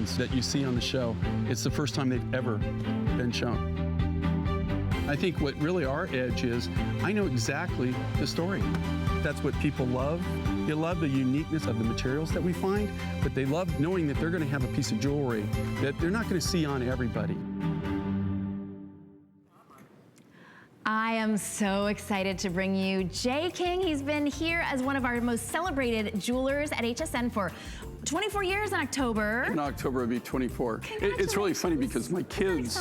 diamonds that you see on the show, it's the first time they've ever been shown. I think what really our edge is, I know exactly the story. That's what people love. They love the uniqueness of the materials that we find, but they love knowing that they're going to have a piece of jewelry that they're not going to see on everybody. I am so excited to bring you Jay King. He's been here as one of our most celebrated jewelers at HSN for 24 years in October. In October, it'll be 24. It's really funny because my kids,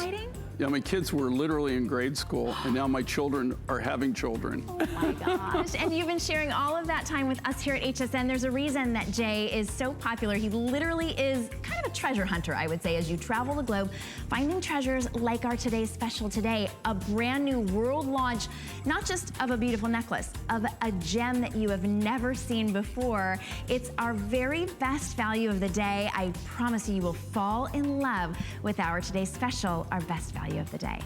my kids were literally in grade school, and now my children are having children. Oh my gosh. And you've been sharing all of that time with us here at HSN. There's a reason that Jay is so popular. He literally is kind of a treasure hunter, I would say, as you travel the globe, finding treasures like our today's special today, a brand new world launch, not just of a beautiful necklace, of a gem that you have never seen before. It's our very best value of the day. I promise you, you will fall in love with our today's special, our best value of the day.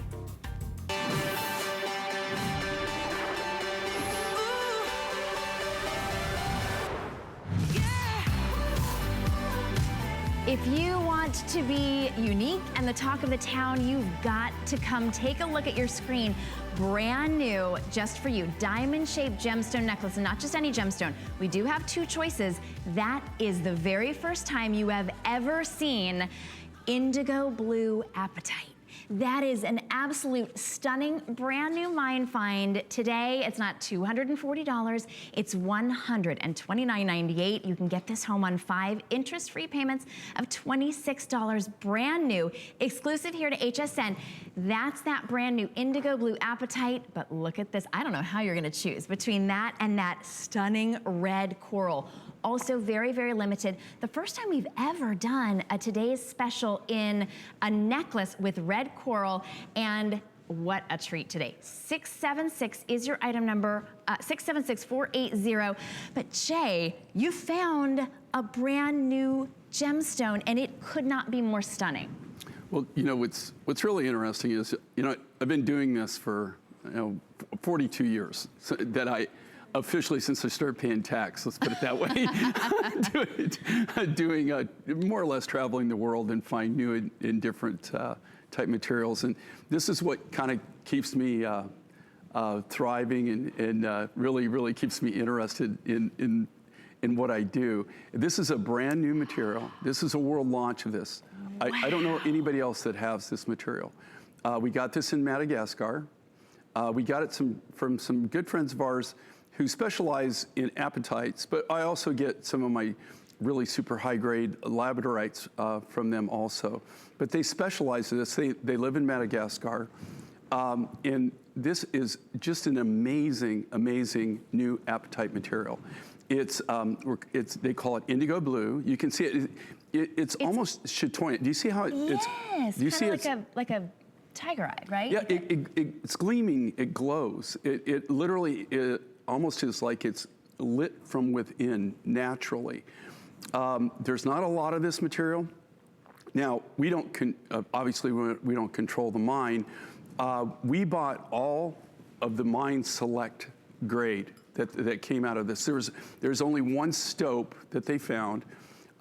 If you want to be unique and the talk of the town, you've got to come take a look at your screen. Brand new, just for you, diamond-shaped gemstone necklace, and not just any gemstone. We do have two choices. That is the very first time you have ever seen indigo blue apatite. That is an absolute stunning brand new mine find. Today, it's not $240, it's $129.98. You can get this home on 5 interest-free payments of $26, brand new, exclusive here to HSN. That's that brand new indigo blue apatite, but look at this. I don't know how you're gonna choose between that and that stunning red coral. Also very, very limited. The first time we've ever done a today's special in a necklace with red coral, and what a treat today. 676 is your item number, 676480. But Jay, you found a brand new gemstone, and it could not be more stunning. Well, you know, what's really interesting is, you know, I've been doing this for, 42 years, so that I officially, since I started paying tax, let's put it that way, doing more or less traveling the world and find new and different type materials. And this is what kind of keeps me thriving and really keeps me interested in what I do. This is a brand new material. This is a world launch of this. Wow. I don't know anybody else that has this material. We got this in Madagascar. We got it from some good friends of ours who specialize in apatites, but I also get some of my really super high-grade labradorites from them also. But they specialize in this. They live in Madagascar. And this is just an amazing, amazing new apatite material. They call it indigo blue. You can see it. It's almost chatoyant. Do you see how it's? Do you see like a tiger eye, right? Yeah, it's gleaming. It glows. It literally almost is like it's lit from within naturally. There's not a lot of this material. Now, we don't, obviously we don't control the mine. We bought all of the mine select grade that came out of this. There's only one stope that they found.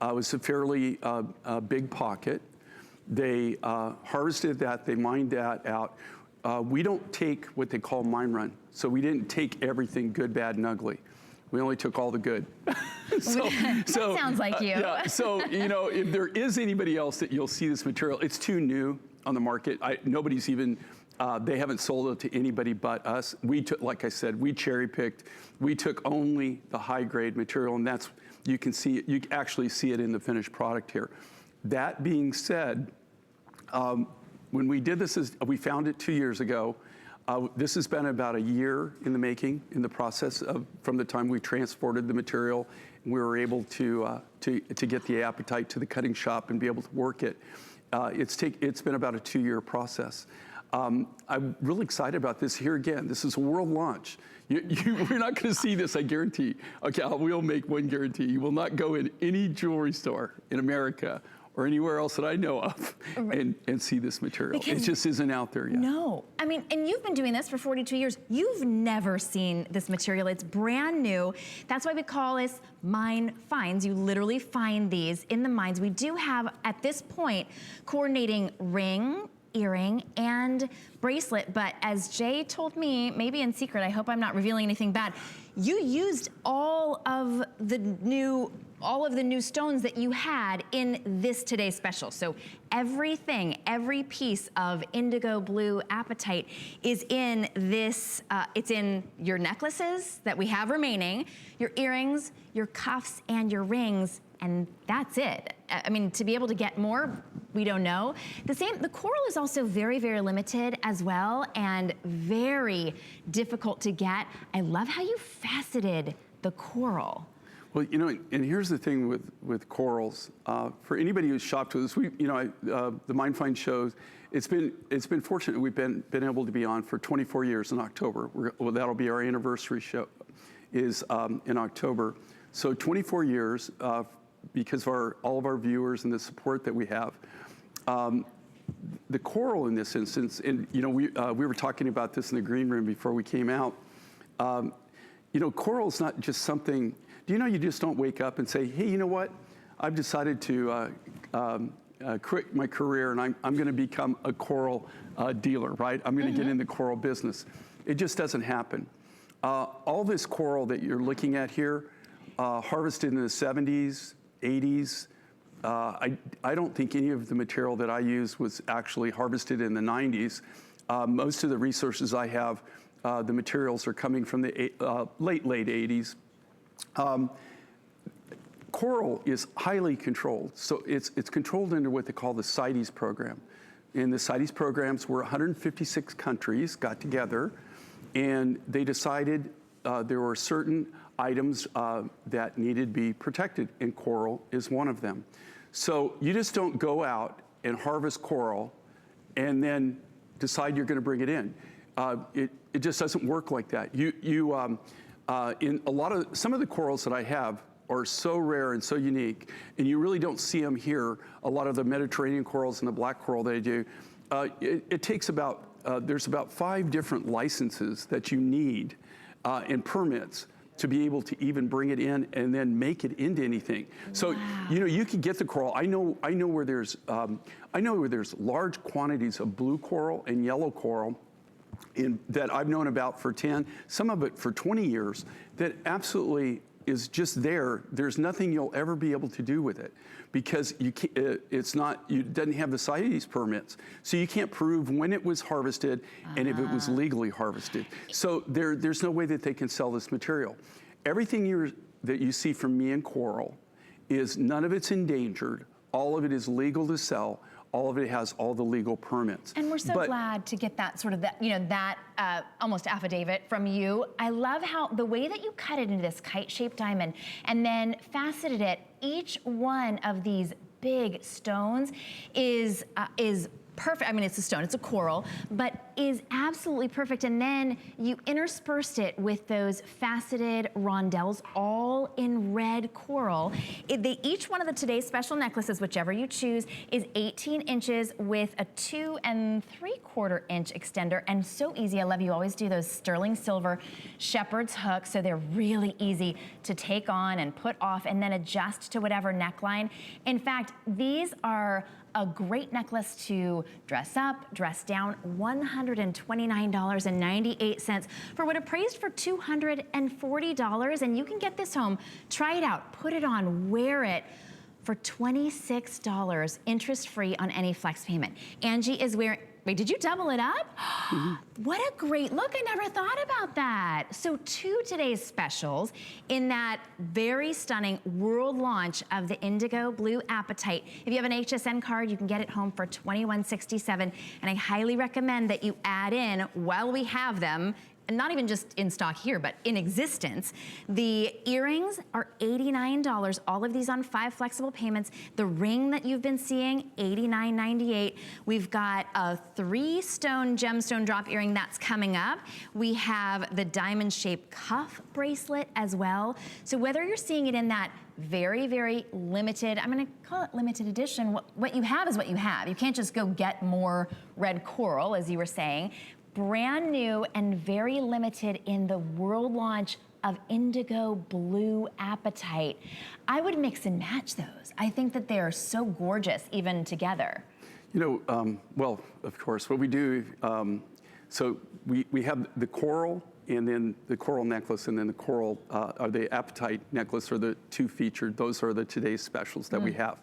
It was a fairly big pocket. They harvested that, they mined that out. We don't take what they call mine run. So we didn't take everything good, bad, and ugly. We only took all the good. That sounds like you. Yeah, so, you know, if there is anybody else that you'll see this material, it's too new on the market. Nobody's even, they haven't sold it to anybody but us. We took, like I said, we cherry picked. We took only the high grade material, and that's, you can see it, you actually see it in the finished product here. That being said, when we did this, we found it 2 years ago. This has been about a year in the making, in the process of from the time we transported the material, and we were able to get the apatite to the cutting shop and be able to work it. It's been about a 2-year process. I'm really excited about this. Here again, this is a world launch. We're not going to see this, I guarantee. Okay, we'll make one guarantee. You will not go in any jewelry store in America or anywhere else that I know of and see this material. It just isn't out there yet. No, I mean, and you've been doing this for 42 years. You've never seen this material. It's brand new. That's why we call this Mine Finds. You literally find these in the mines. We do have, at this point, coordinating ring, earring, and bracelet, but as Jay told me, maybe in secret, I hope I'm not revealing anything bad, you used all of the new stones that you had in this today's special. So everything, every piece of indigo blue apatite is in this, it's in your necklaces that we have remaining, your earrings, your cuffs, and your rings, and that's it. I mean, to be able to get more, we don't know. The coral is also very, very limited as well, and very difficult to get. I love how you faceted the coral. Well, you know, and here's the thing with corals. For anybody who's shopped with us, the Mine Find shows, it's been fortunate we've been able to be on for 24 years in October. That'll be our anniversary show, is in October. So 24 years because of all of our viewers and the support that we have. The coral in this instance, and you know, we were talking about this in the green room before we came out. You know, coral is not just something. Do you know you just don't wake up and say, hey, you know what? I've decided to quit my career and I'm going to become a coral dealer, right? I'm going to get in the coral business. It just doesn't happen. All this coral that you're looking at here, harvested in the 70s, 80s. I don't think any of the material that I use was actually harvested in the 90s. Most of the resources I have, the materials are coming from the late 80s. Coral is highly controlled. So it's controlled under what they call the CITES program. In the CITES programs where 156 countries got together and they decided there were certain items that needed to be protected, and coral is one of them. So you just don't go out and harvest coral and then decide you're going to bring it in. It just doesn't work like that. In some of the corals that I have are so rare and so unique, and you really don't see them here. A lot of the Mediterranean corals and the black coral that I do, it takes there's about 5 different licenses that you need and permits to be able to even bring it in and then make it into anything. So, you know, you can get the coral. I know where there's large quantities of blue coral and yellow coral that I've known about for 10, some of it for 20 years, that absolutely is just there. There's nothing you'll ever be able to do with it because it doesn't have the CITES permits. So you can't prove when it was harvested and if it was legally harvested. So there's no way that they can sell this material. Everything that you see from me and coral none of it's endangered. All of it is legal to sell. All of it has all the legal permits. And we're so glad to get that almost affidavit from you. I love how the way that you cut it into this kite-shaped diamond and then faceted it. Each one of these big stones is perfect. I mean, it's a stone, it's a coral, but is absolutely perfect. And then you interspersed it with those faceted rondelles, all in red coral. Each one of the today's special necklaces, whichever you choose, is 18 inches with a 2 3/4 inch extender, and so easy. I love you always do those sterling silver shepherd's hooks, so they're really easy to take on and put off and then adjust to whatever neckline. In fact, these are a great necklace to dress up, dress down, $129.98 for what appraised for $240, and you can get this home, try it out, put it on, wear it for $26, interest-free on any flex payment. Angie is wearing, wait, did you double it up? What a great look, I never thought about that. So 2 today's specials in that very stunning world launch of the indigo blue apatite. If you have an HSN card, you can get it home for $21.67, and I highly recommend that you add in, while we have them, not even just in stock here, but in existence. The earrings are $89, all of these on 5 flexible payments. The ring that you've been seeing, $89.98. We've got a 3-stone gemstone drop earring that's coming up. We have the diamond shaped cuff bracelet as well. So whether you're seeing it in that very, very limited, I'm gonna call it limited edition, what you have is what you have. You can't just go get more red coral, as you were saying. Brand new and very limited in the world launch of indigo blue apatite. I would mix and match those. I think that they are so gorgeous even together. You know, well, of course, what we do, so we have the coral and then the coral necklace and then the coral, or the apatite necklace are the 2 featured. Those are the today's specials that we have.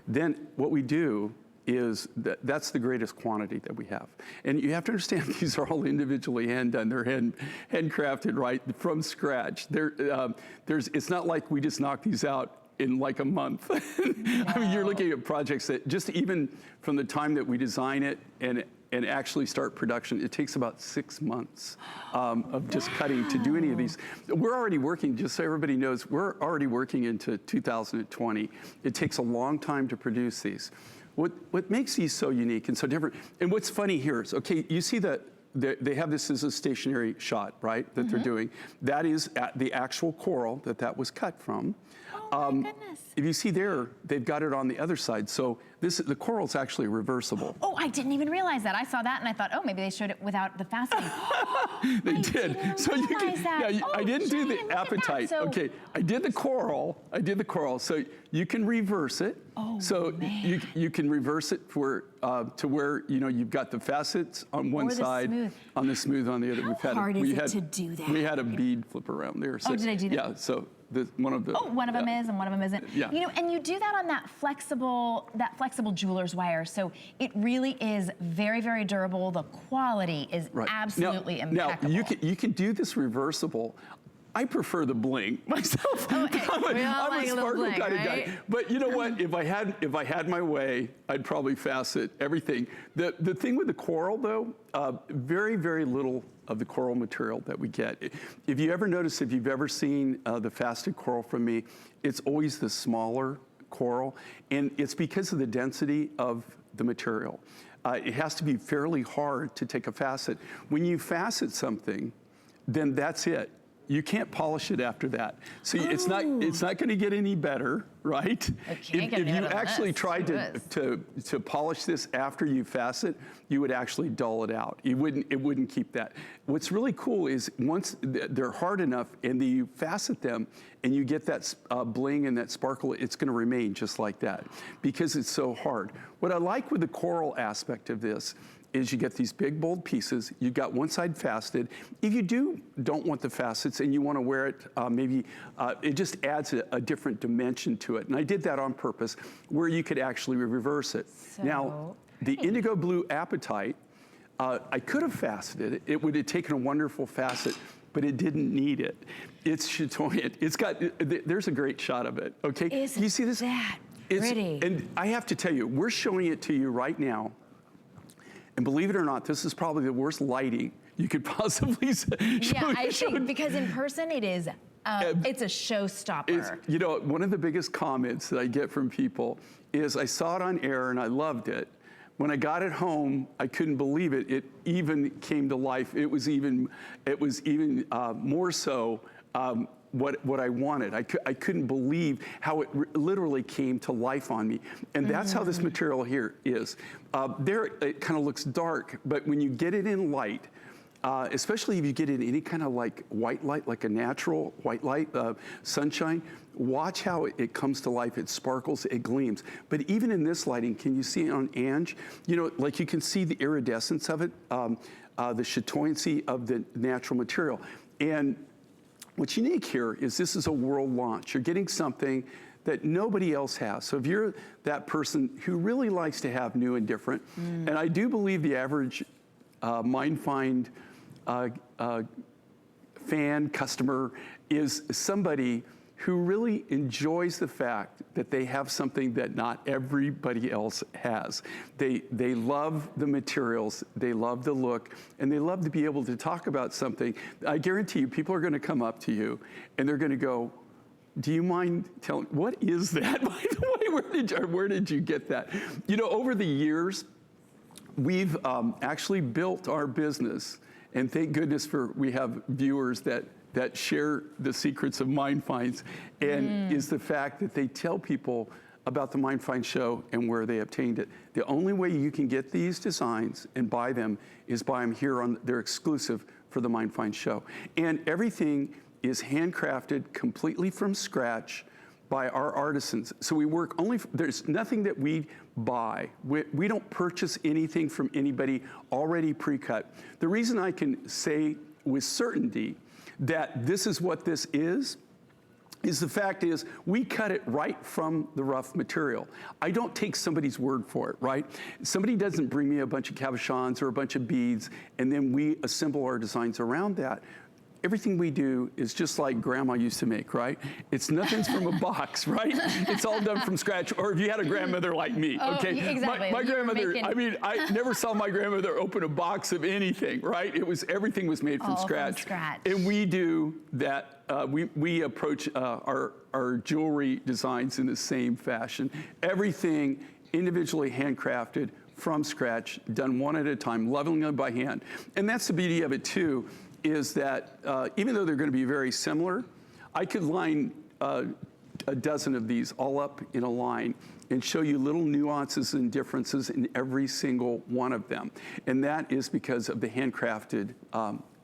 Then what we do is that's the greatest quantity that we have. And you have to understand these are all individually hand done. They're handcrafted, right, from scratch. It's not like we just knock these out in like a month. I mean, you're looking at projects that just even from the time that we design it and actually start production, it takes about 6 months of just cutting to do any of these. We're already working, just so everybody knows, we're already working into 2020. It takes a long time to produce these. What makes these so unique and so different, and what's funny here is, okay, you see that they have this as a stationary shot, right, that they're doing. That is the actual coral that was cut from. Oh my goodness. If you see there, they've got it on the other side. So the coral's actually reversible. Oh, I didn't even realize that. I saw that and I thought, oh, maybe they showed it without the faceting. They did. So you can, yeah, I didn't do the apatite. So, okay, I did the coral. So you can reverse it. Oh, so man. you can reverse it for to where you've got the facets on one side, on the smooth on the other. How hard is it to do that? We had a bead flip around there. So, oh, did I do that? Yeah. So one of the. Oh, one of them is and one of them isn't. Yeah. You know, and you do that on that flexible jeweler's wire. So it really is very, very durable. The quality is absolutely impeccable. Now you can do this reversible. I prefer the bling myself. Oh, hey, I'm a sparkle bling, kind of right? guy. But you know what? If I had my way, I'd probably facet everything. The thing with the coral, though, very, very little of the coral material that we get. If you ever notice, if you've ever seen the faceted coral from me, it's always the smaller coral, and it's because of the density of the material. It has to be fairly hard to take a facet. When you facet something, then that's it. You can't polish it after that. So it's not going to get any better, right? If you actually tried to polish this after you facet, you would actually dull it out. It wouldn't keep that. What's really cool is once they're hard enough and you facet them and you get that bling and that sparkle, it's going to remain just like that because it's so hard. What I like with the coral aspect of this is you get these big, bold pieces. You've got one side faceted. If you don't want the facets and you want to wear it, maybe it just adds a different dimension to it. And I did that on purpose, where you could actually reverse it. So now, the indigo blue apatite, I could have faceted it. It would have taken a wonderful facet, but it didn't need it. It's chatoyant. It's got, there's a great shot of it, okay? Isn't you see this? That pretty? And I have to tell you, we're showing it to you right now. And believe it or not, this is probably the worst lighting you could possibly show. Yeah, I think because in person it is, it's a showstopper. You know, one of the biggest comments that I get from people is, I saw it on air and I loved it. When I got it home, I couldn't believe it. It even came to life. It was even more so what I wanted. I couldn't believe how it literally came to life on me. And that's how this material here is. There, it kind of looks dark, but when you get it in light, especially if you get it in any kind of like white light, like a natural white light, sunshine, watch how it comes to life. It sparkles, it gleams. But even in this lighting, can you see on Ange? You know, like you can see the iridescence of it, the chatoyancy of the natural material. And what's unique here is this is a world launch. You're getting something that nobody else has. So if you're that person who really likes to have new and different, and I do believe the average MindFind fan, customer is somebody who really enjoys the fact that they have something that not everybody else has. They love the materials, they love the look, and they love to be able to talk about something. I guarantee you, people are gonna come up to you and they're gonna go, do you mind telling, what is that? By the way, where did you get that? You know, over the years, we've actually built our business, and thank goodness we have viewers that share the secrets of Mind Finds, and is the fact that they tell people about the Mind Find show and where they obtained it. The only way you can get these designs and buy them is buy them here they're exclusive for the Mind Find show. And everything is handcrafted completely from scratch by our artisans. So we work there's nothing that we buy. We don't purchase anything from anybody already pre-cut. The reason I can say with certainty that this is what this is the fact is we cut it right from the rough material. I don't take somebody's word for it, right? Somebody doesn't bring me a bunch of cabochons or a bunch of beads and then we assemble our designs around that. Everything we do is just like grandma used to make, right? Nothing's from a box, right? It's all done from scratch. Or if you had a grandmother like me, okay? Exactly. My grandmother, I mean, I never saw my grandmother open a box of anything, right? Everything was made from scratch. And we do that, we approach our jewelry designs in the same fashion. Everything individually handcrafted from scratch, done one at a time, lovingly them by hand. And that's the beauty of it too, is that even though they're going to be very similar, I could line a dozen of these all up in a line and show you little nuances and differences in every single one of them. And that is because of the handcrafted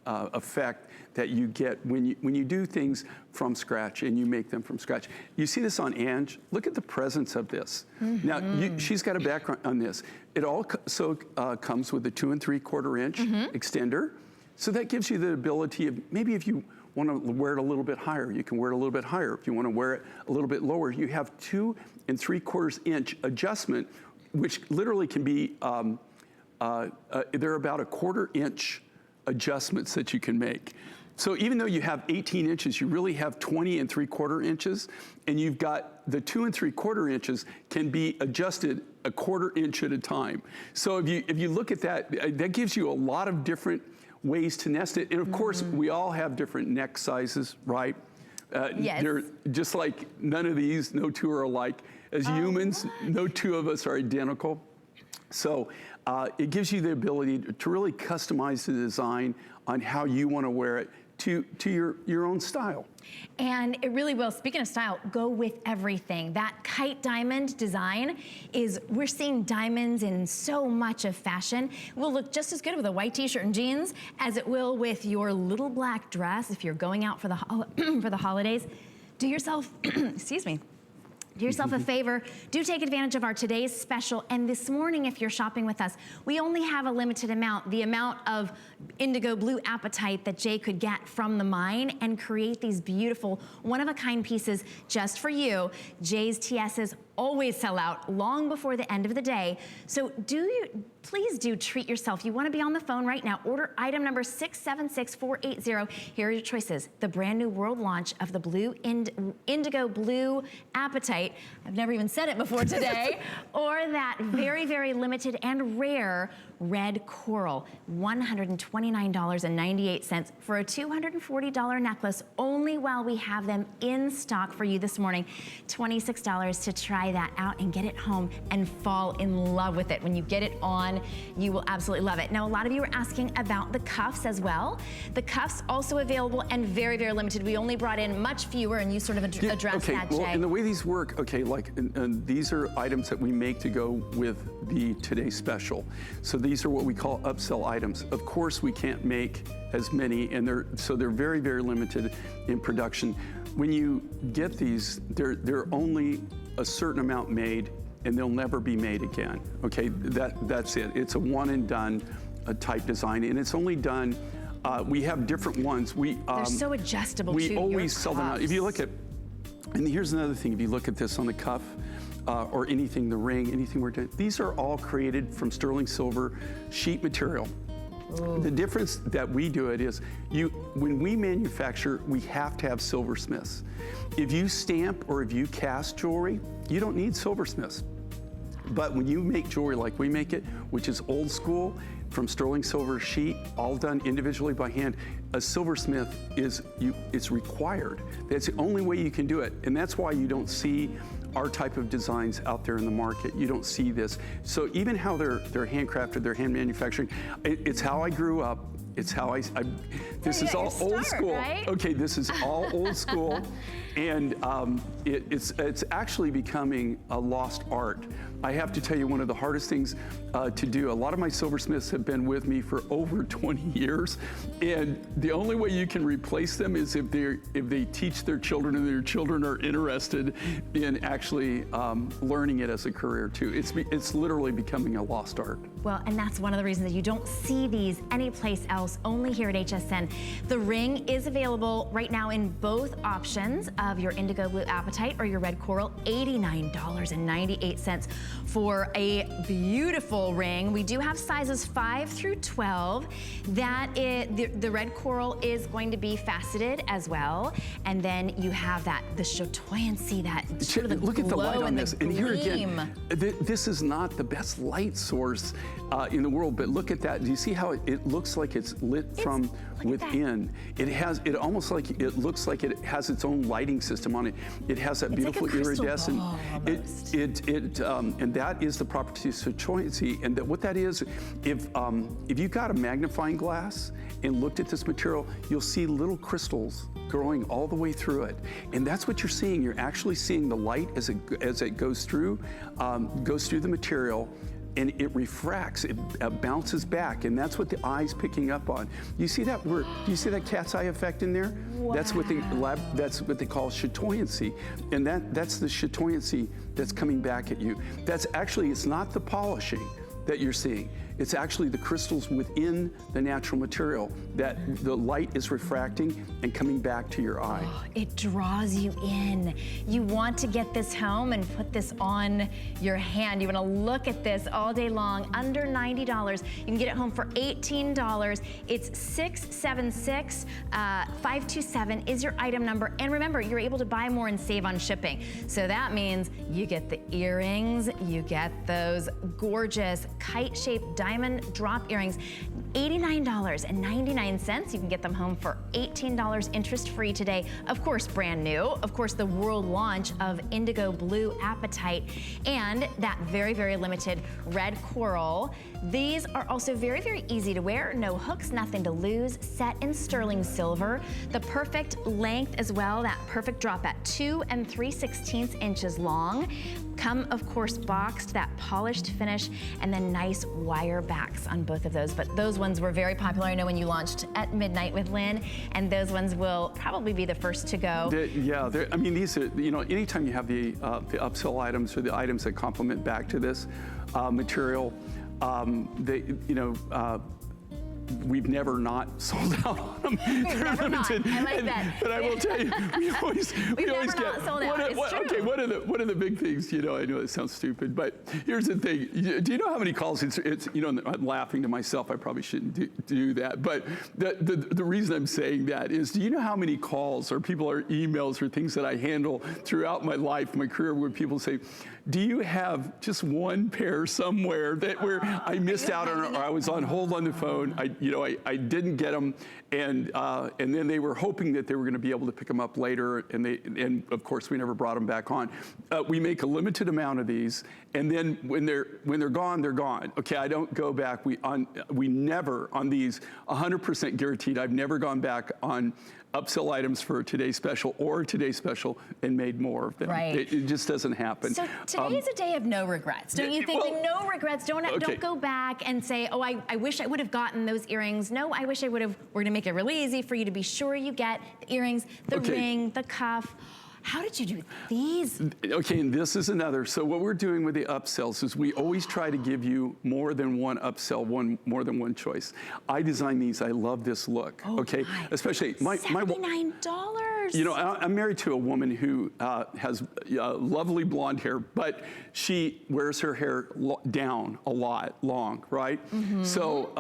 effect that you get when you do things from scratch and you make them from scratch. You see this on Ange. Look at the presence of this. Now, she's got a background on this. It also comes with a 2 3/4 inch extender. So that gives you the ability of, maybe if you want to wear it a little bit higher, you can wear it a little bit higher. If you want to wear it a little bit lower, you have 2 3/4 inch adjustment, which literally can be, they're about a 1/4 inch adjustments that you can make. So even though you have 18 inches, you really have 20 3/4 inches, and you've got the 2 3/4 inches can be adjusted a 1/4 inch at a time. So if you look at that, that gives you a lot of different ways to nest it. And of course, we all have different neck sizes, right? Yes. They're just like none of these, no two are alike. As humans, no two of us are identical. So it gives you the ability to really customize the design on how you want to wear it to your own style. And it really will, speaking of style, go with everything. That kite diamond design we're seeing diamonds in so much of fashion. It will look just as good with a white t-shirt and jeans as it will with your little black dress if you're going out for the holidays. Do yourself, excuse me, do yourself a favor, do take advantage of our today's special. And this morning, if you're shopping with us, we only have a limited amount, the amount of indigo blue apatite that Jay could get from the mine and create these beautiful one-of-a-kind pieces just for you. Jay's TSs always sell out long before the end of the day. So please do treat yourself. You want to be on the phone right now. Order item number 676480. Here are your choices. The brand new world launch of the indigo blue apatite. I've never even said it before today. Or that very, very limited and rare red coral, $129.98 for a $240 necklace, only while we have them in stock for you this morning. $26 to try that out and get it home and fall in love with it. When you get it on, you will absolutely love it. Now, a lot of you are asking about the cuffs as well. The cuffs also available and very, very limited. We only brought in much fewer, and you sort of addressed that, Jay. Well, and the way these work, and these are items that we make to go with the today's special. So these are what we call upsell items. Of course, we can't make as many, and they're very, very limited in production. When you get these, they're only a certain amount made, and they'll never be made again. Okay, that's it. It's a one and done type design, and it's only done. We have different ones. They're so adjustable. We always sell them out. If you look at, and here's another thing. If you look at this on the cuff, or anything, the ring, anything we're doing, these are all created from sterling silver sheet material. The difference that we do it is, when we manufacture, we have to have silversmiths. If you stamp or if you cast jewelry, you don't need silversmiths. But when you make jewelry like we make it, which is old school, from sterling silver sheet, all done individually by hand, a silversmith it's required. That's the only way you can do it. And that's why you don't see our type of designs out there in the market. You don't see this. So even how they're handcrafted, they're hand manufacturing, it's how I grew up. It's how this is all old school. Right? Okay, this is all old school. And it's actually becoming a lost art. I have to tell you, one of the hardest things to do, a lot of my silversmiths have been with me for over 20 years, and the only way you can replace them is if they teach their children and their children are interested in actually learning it as a career too. It's literally becoming a lost art. Well, and that's one of the reasons that you don't see these anyplace else, only here at HSN. The ring is available right now in both options of your indigo blue apatite or your red coral, $89.98 for a beautiful ring. We do have sizes 5 through 12. The red coral is going to be faceted as well. And then you have the chatoyancy, that sort of the Look at the light on this. And here again, gleam. this is not the best light source in the world, but look at that. Do you see how it looks like it's lit from within? It almost like it looks like it has its own lighting system on it. It has that beautiful iridescent. And that is the property of chatoyancy. And what that is, if you got a magnifying glass and looked at this material, you'll see little crystals growing all the way through it. And that's what you're seeing. You're actually seeing the light as it goes through the material, and it refracts, it bounces back, and that's what the eye's picking up on. You see that do you see that cat's eye effect in there? Wow. That's what they call chatoyancy, and that's the chatoyancy that's coming back at you. That's actually, it's not the polishing that you're seeing. It's actually the crystals within the natural material that the light is refracting and coming back to your eye. Oh, it draws you in. You want to get this home and put this on your hand. You want to look at this all day long, under $90. You can get it home for $18. It's 676-527 is your item number. And remember, you're able to buy more and save on shipping. So that means you get the earrings, you get those gorgeous kite-shaped diamond drop earrings, $89.99. You can get them home for $18 interest-free today. Of course, brand new. Of course, the world launch of indigo blue apatite and that very, very limited red coral. These are also very, very easy to wear. No hooks, nothing to lose. Set in sterling silver. The perfect length as well. That perfect drop at 2 3/16 inches long. Come, of course, boxed, that polished finish, and then nice wire backs on both of those. But those ones were very popular. I know when you launched at midnight with Lynn, and those ones will probably be the first to go. I mean, these are, anytime you have the upsell items or the items that complement back to this material, we've never not sold out on them. They're limited. I like that. But I will tell you, we always get sold out. Okay, one of the big things, I know it sounds stupid, but here's the thing. Do you know how many calls it's I'm laughing to myself. I probably shouldn't do that. But the reason I'm saying that is, do you know how many calls or emails or things that I handle throughout my life, my career, where people say, do you have just one pair somewhere where I missed out on, or I was on hold on the phone, I didn't get them, and then they were hoping that they were going to be able to pick them up later, and of course we never brought them back on. We make a limited amount of these, and then when they're gone, they're gone. Okay, I don't go back. We never on these 100% guaranteed. I've never gone back on upsell items for today's special and made more of them. Right. It just doesn't happen. So today is a day of no regrets. Don't you think? No regrets. Don't go back and say, oh, I wish I would have gotten those earrings. No, I wish I would have. We're going to make it really easy for you to be sure you get the earrings, the ring, the cuff. How did you do these? Okay, and this is another. So what we're doing with the upsells is we always try to give you more than one upsell, more than one choice. I designed these. I love this look. Okay, especially my $79. You know, I'm married to a woman who has lovely blonde hair, but she wears her hair down a lot, long, right? So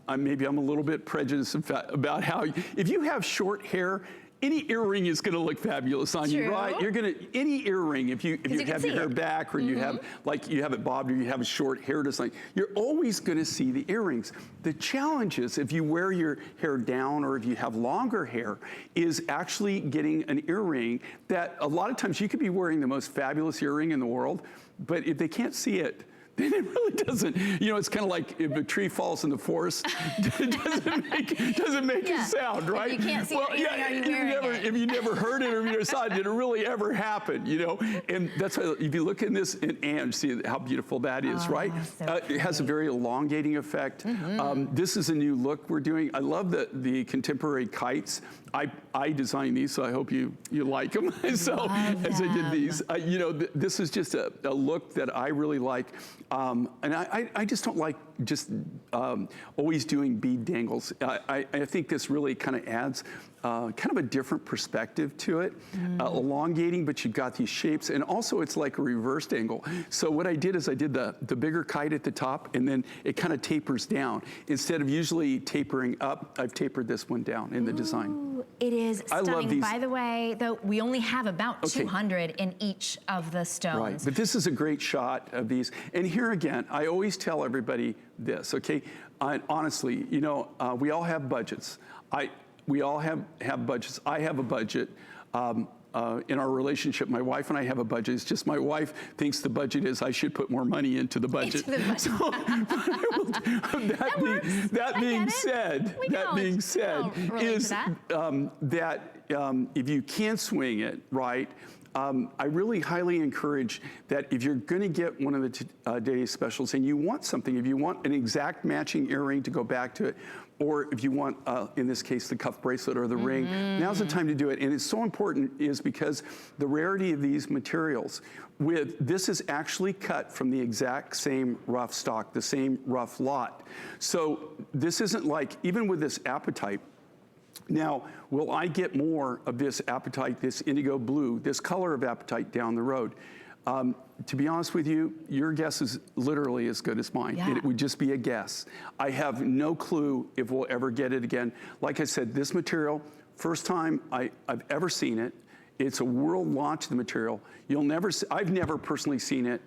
maybe I'm a little bit prejudiced about how, if you have short hair, any earring is going to look fabulous on you, right? You're going to, any earring, if you have your hair back, or you have, like you have it bobbed, or you have a short hair design, you're always going to see the earrings. The challenge is, if you wear your hair down, or if you have longer hair, is actually getting an earring that a lot of times you could be wearing the most fabulous earring in the world, but if they can't see it, then it really doesn't. You know, it's kind of like if a tree falls in the forest, it doesn't make a sound, right? If you can't see if you never heard it, or if you never saw it, did it really ever happen? You know, and that's why if you look in this, and see how beautiful that is, right? So it has a very elongating effect. This is a new look we're doing. I love the contemporary kites. I designed these, so I hope you like them. So as I did these, you know, this is just a look that I really like. And I just don't like just always doing bead dangles. I think this really kind of adds kind of a different perspective to it, elongating, but you've got these shapes, and also it's like a reversed angle. So what I did is I did the bigger kite at the top, and then it kind of tapers down. Instead of usually tapering up, I've tapered this one down in the design. It is stunning. I love these. By the way, though, we only have about 200 in each of the stones. Right, but this is a great shot of these. And here again, I always tell everybody this, okay? Honestly, you know, we all have budgets. We all have budgets. I have a budget. In our relationship, my wife and I have a budget. It's just my wife thinks the budget is I should put more money into the budget. So, that being said, is that if you can swing it, right, I really highly encourage that if you're going to get one of the day specials and you want something, if you want an exact matching earring to go back to it, or if you want, in this case, the cuff bracelet or the ring, now's the time to do it. And it's so important is because the rarity of these materials, this is actually cut from the exact same rough stock, the same rough lot. So this isn't like, even with this apatite, now, will I get more of this apatite, this indigo blue, this color of apatite down the road? To be honest with you, your guess is literally as good as mine. It would just be a guess. I have no clue if we'll ever get it again. Like I said, this material, first time I've ever seen it. It's a world launch of the material. I've never personally seen it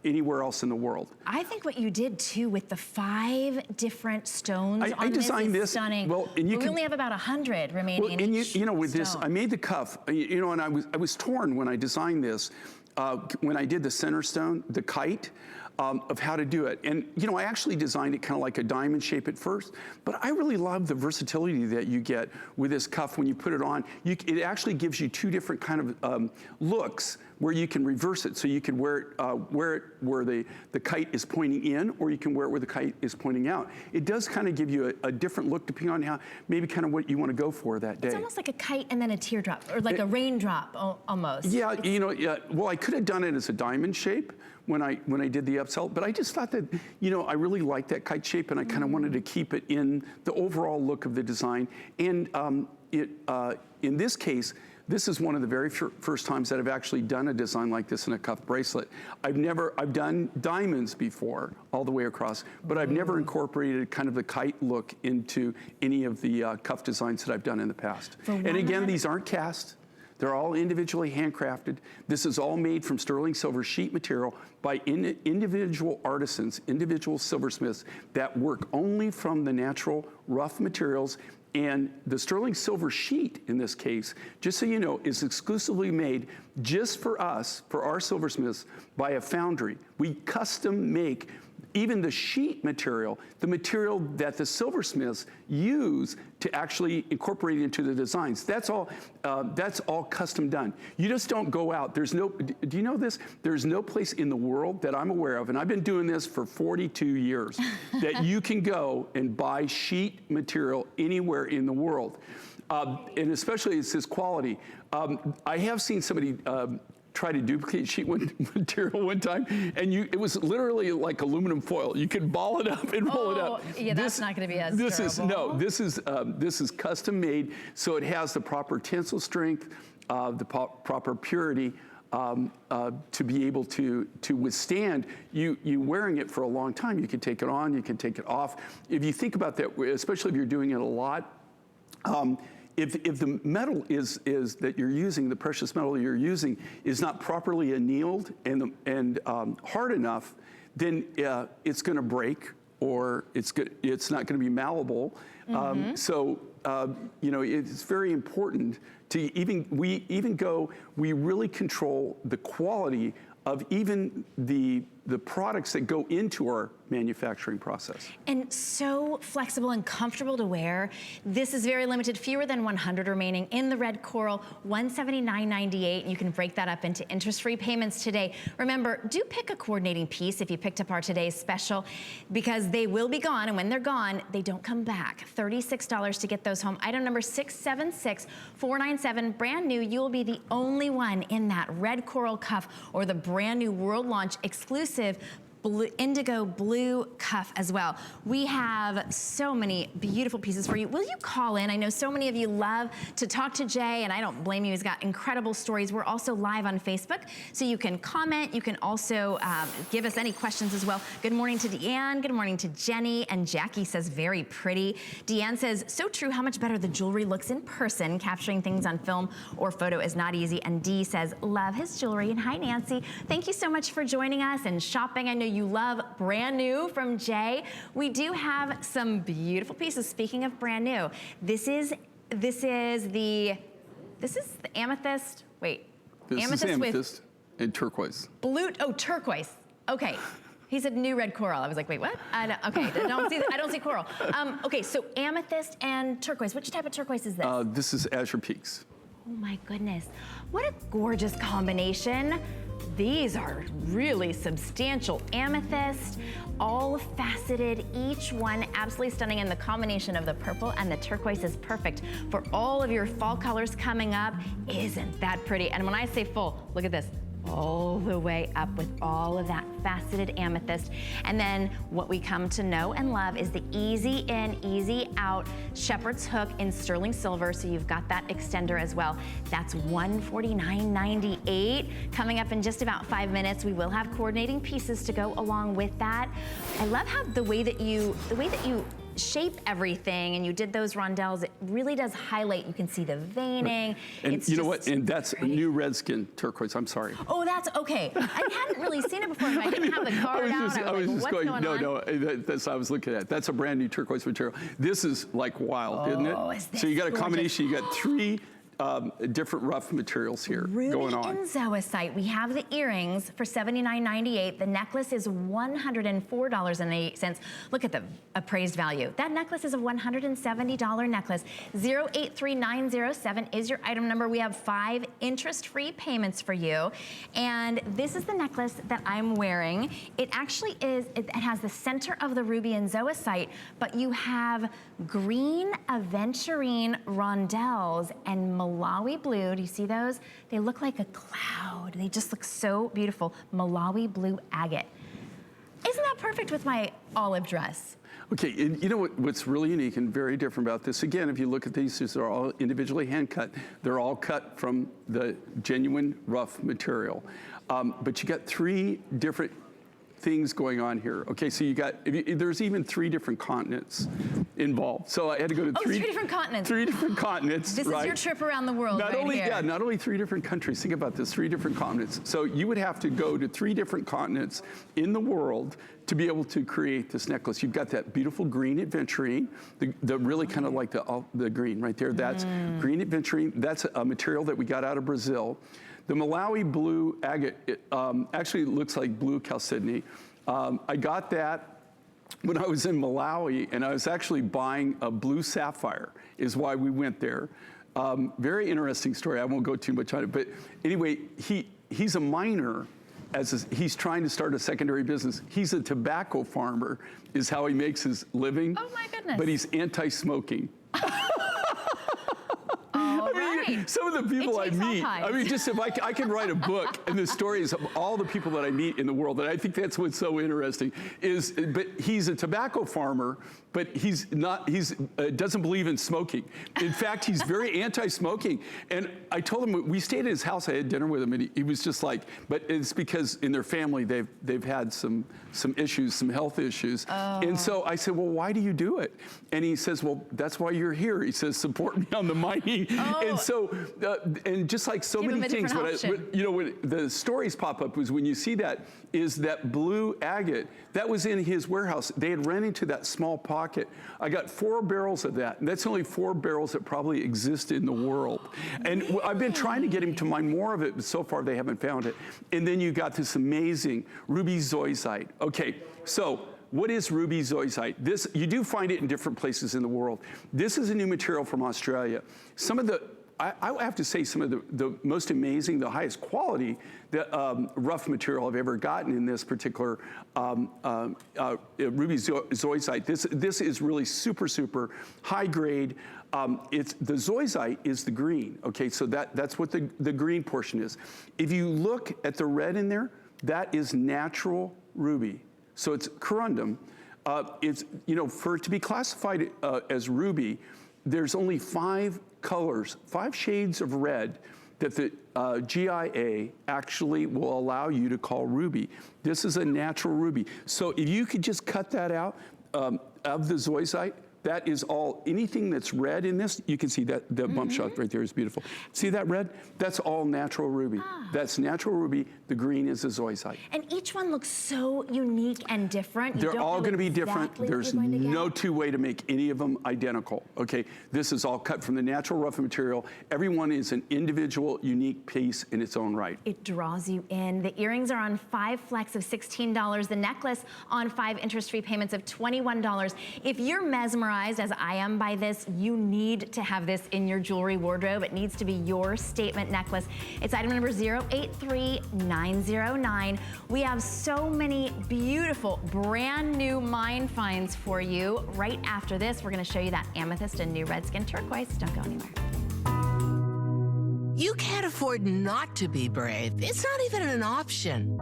anywhere else in the world. I think what you did too with the 5 different stones I designed this stunning. Well, and we only have about 100 remaining. Well, and you know, with this, I made the cuff. You know, and I was torn when I designed this. When I did the center stone, the kite, of how to do it. And, you know, I actually designed it kind of like a diamond shape at first, but I really love the versatility that you get with this cuff when you put it on. It actually gives you 2 different kind of looks where you can reverse it. So you can wear it where the kite is pointing in, or you can wear it where the kite is pointing out. It does kind of give you a different look depending on how, maybe kind of what you want to go for that day. It's almost like a kite and then a teardrop, or like a raindrop almost. Yeah, you know, well, I could have done it as a diamond shape when I did the upsell, but I just thought that, you know, I really liked that kite shape, and I kind of wanted to keep it in the overall look of the design. And in this case, this is one of the very first times that I've actually done a design like this in a cuff bracelet. I've done diamonds before all the way across, but I've never incorporated kind of the kite look into any of the cuff designs that I've done in the past. And again, these aren't cast. They're all individually handcrafted. This is all made from sterling silver sheet material by individual artisans, individual silversmiths that work only from the natural rough materials. And the sterling silver sheet, in this case, just so you know, is exclusively made just for us, for our silversmiths, by a foundry. We custom make even the sheet material, the material that the silversmiths use to actually incorporate into the designs. That's all custom done. You just don't go out. There's no, do you know this? There's no place in the world that I'm aware of, and I've been doing this for 42 years, that you can go and buy sheet material anywhere in the world. and especially it's this quality. I have seen somebody try to duplicate sheet material one time, and it was literally like aluminum foil. You could ball it up and roll it up. Yeah, that's not going to be as durable. This is custom made, so it has the proper tensile strength, the proper purity. To be able to withstand you wearing it for a long time. You can take it on, you can take it off. If you think about that, especially if you're doing it a lot, if the metal is that you're using, the precious metal that you're using, is not properly annealed and hard enough, then it's going to break, or it's not going to be malleable. So you know, it's very important to we really control the quality of even the products that go into our manufacturing process. And so flexible and comfortable to wear. This is very limited, fewer than 100 remaining in the red coral, $179.98. You can break that up into interest-free payments today. Remember, do pick a coordinating piece if you picked up our today's special, because they will be gone, and when they're gone, they don't come back. $36 to get those home. Item number 676497, brand new. You will be the only one in that red coral cuff or the brand new world launch exclusive indigo blue cuff as well. We have so many beautiful pieces for you. Will you call in? I know so many of you love to talk to Jay, and I don't blame you. He's got incredible stories. We're also live on Facebook, so you can comment. You can also give us any questions as well. Good morning to Deanne. Good morning to Jenny. And Jackie says, very pretty. Deanne says, so true how much better the jewelry looks in person. Capturing things on film or photo is not easy. And Dee says, love his jewelry. And hi, Nancy. Thank you so much for joining us and shopping. I know you love brand new from Jay. We do have some beautiful pieces. Speaking of brand new, this is the amethyst. Wait, this is amethyst and turquoise. Blue. Oh, turquoise. Okay. He said new red coral. I was like, wait, what? Okay, I don't see coral. Okay, so amethyst and turquoise. Which type of turquoise is this? This is Azure Peaks. Oh my goodness. What a gorgeous combination. These are really substantial amethyst, all faceted, each one absolutely stunning, and the combination of the purple and the turquoise is perfect for all of your fall colors coming up. Isn't that pretty? And when I say full, look at this. All the way up with all of that faceted amethyst. And then what we come to know and love is the easy in, easy out shepherd's hook in sterling silver. So you've got that extender as well. That's $149.98. Coming up in just about 5 minutes, we will have coordinating pieces to go along with that. I love how the way that you shape everything and you did those rondelles, it really does highlight. You can see the veining. And it's you know what? And that's new Redskin turquoise. I'm sorry. Oh, that's okay. I hadn't really seen it before. I didn't have the card out. I was like, what's going on? No, that's what I was looking at. That's a brand new turquoise material. This is like wild, isn't it? Is this so you got a gorgeous? Combination. You got three different rough materials here going on. Ruby and zoisite. We have the earrings for $79.98. The necklace is $104.08. Look at the appraised value. That necklace is a $170 necklace. 083907 is your item number. We have 5 interest-free payments for you. And this is the necklace that I'm wearing. It actually is, it has the center of the ruby and zoisite, but you have green aventurine rondelles and Malawi blue. Do you see those? They look like a cloud. They just look so beautiful. Malawi blue agate. Isn't that perfect with my olive dress? Okay, and you know what's really unique and very different about this? Again, if you look at these are all individually hand cut. They're all cut from the genuine rough material. But you got 3 different things going on here. Okay, so you got, there's even 3 different continents involved. So I had to go to 3 different continents. 3 different continents, This right? is your trip around the world Not right only, here. Yeah, not only 3 different countries. Think about this, 3 different continents. So you would have to go to 3 different continents in the world to be able to create this necklace. You've got that beautiful green aventurine, the really kind of like the green right there. That's green aventurine. That's a material that we got out of Brazil. The Malawi blue agate actually looks like blue chalcedony. I got that when I was in Malawi, and I was actually buying a blue sapphire, is why we went there. Very interesting story. I won't go too much on it. But anyway, he's a miner. He's trying to start a secondary business. He's a tobacco farmer, is how he makes his living. Oh, my goodness. But he's anti-smoking. some of the people I takes all meet, kinds. I mean, just if I can write a book and the stories of all the people that I meet in the world, and I think that's what's so interesting is, but he's a tobacco farmer, but he's doesn't believe in smoking. In fact, he's very anti-smoking. And I told him, we stayed at his house, I had dinner with him, and he was just like, but it's because in their family, they've had some issues, some health issues. Oh. And so I said, well, why do you do it? And he says, well, that's why you're here. He says, support me on the mining. Oh. And so, and just like so Give many him a things, different when the stories pop up was when you see that, is that blue agate, that was in his warehouse. They had ran into that small pocket. I got 4 barrels of that. And that's only 4 barrels that probably exist in the world. And I've been trying to get him to mine more of it, but so far they haven't found it. And then you got this amazing ruby zoisite. Okay, so what is ruby zoisite? This, you do find it in different places in the world. This is a new material from Australia. Some of the, I have to say, some of the most amazing, the highest quality, rough material I've ever gotten in this particular ruby zoisite. This is really super high grade. The zoisite is the green. Okay, so that's what the green portion is. If you look at the red in there, that is natural ruby. So it's corundum. It's, you know, for it to be classified as ruby, there's only 5 colors, 5 shades of red that the GIA actually will allow you to call ruby. This is a natural ruby. So if you could just cut that out of the zoisite, that is all, anything that's red in this, you can see that the bump shot right there is beautiful. See that red? That's all natural ruby. That's natural ruby. The green is the zoisite. And each one looks so unique and different. You They're don't all know going to be exactly different. what There's you're going to get. no two way to make any of them identical. Okay, this is all cut from the natural rough material. Every one is an individual, unique piece in its own right. It draws you in. The earrings are on 5 flex of $16. The necklace on 5 interest-free payments of $21. If you're mesmerized, as I am by this, you need to have this in your jewelry wardrobe. It needs to be your statement necklace. It's item number 083909. We have so many beautiful, brand new mine finds for you. Right after this, we're gonna show you that amethyst and new redskin turquoise. Don't go anywhere. You can't afford not to be brave. It's not even an option.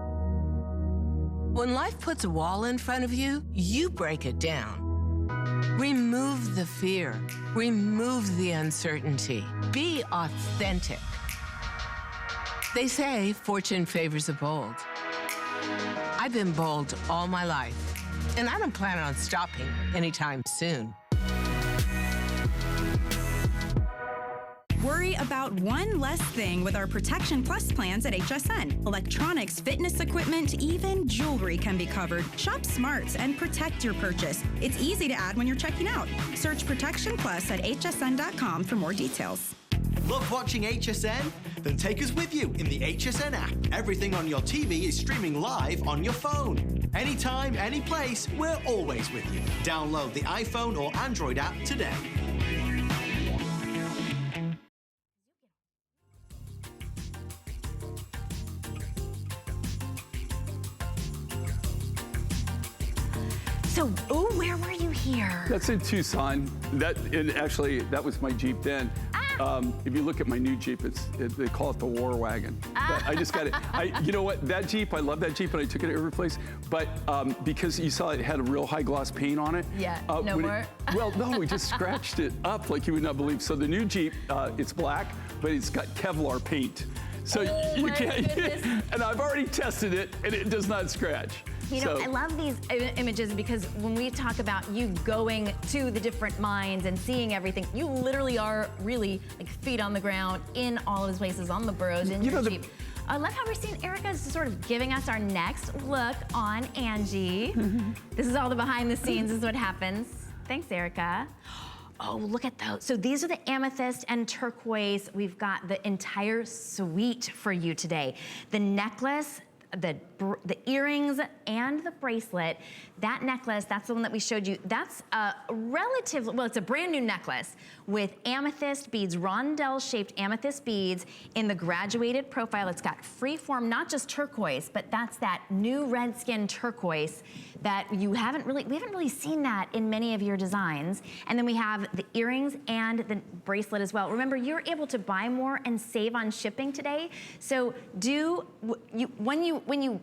When life puts a wall in front of you, you break it down. Remove the fear. Remove the uncertainty. Be authentic. They say fortune favors the bold. I've been bold all my life, and I don't plan on stopping anytime soon. Worry about one less thing with our Protection Plus plans at HSN. Electronics, fitness equipment, even jewelry can be covered. Shop smart and protect your purchase. It's easy to add when you're checking out. Search Protection Plus at hsn.com for more details. Love watching HSN? Then take us with you in the HSN app. Everything on your TV is streaming live on your phone. Anytime, any place, we're always with you. Download the iPhone or Android app today. So, ooh, where were you here? That's in Tucson. And actually, that was my Jeep then. If you look at my new Jeep, they call it the War Wagon. But I just got it. You know what? That Jeep, I love that Jeep, and I took it every place. But because you saw it had a real high gloss paint on it. Yeah, no more? Well, no, we just scratched it up like you would not believe. So the new Jeep, it's black, but it's got Kevlar paint. So you can't. And I've already tested it, and it does not scratch. You know, I love these images because when we talk about you going to the different mines and seeing everything, you literally are really like feet on the ground in all of these places, on the burrows, in your Jeep. I love how we're seeing Erica sort of giving us our next look on Angie. This is all the behind the scenes, this is what happens. Thanks, Erica. Oh, look at those. So these are the amethyst and turquoise. We've got the entire suite for you today. The necklace, the earrings and the bracelet. That necklace, that's the one that we showed you. That's a relatively, well, it's a brand new necklace with amethyst beads, rondelle-shaped amethyst beads in the graduated profile. It's got free-form, not just turquoise, but that's that new red skin turquoise that we haven't really seen that in many of your designs. And then we have the earrings and the bracelet as well. Remember, you're able to buy more and save on shipping today. So when you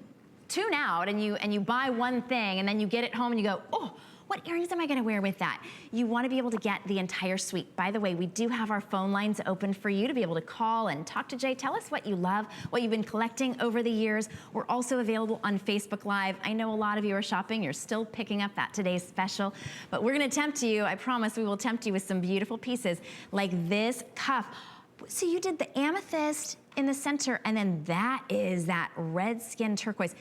tune out and you buy one thing and then you get it home and you go, oh, what earrings am I gonna wear with that? You wanna be able to get the entire suite. By the way, we do have our phone lines open for you to be able to call and talk to Jay. Tell us what you love, what you've been collecting over the years. We're also available on Facebook Live. I know a lot of you are shopping. You're still picking up that today's special, but we're gonna tempt you. I promise we will tempt you with some beautiful pieces like this cuff. So you did the amethyst in the center, and then that is that red skin turquoise.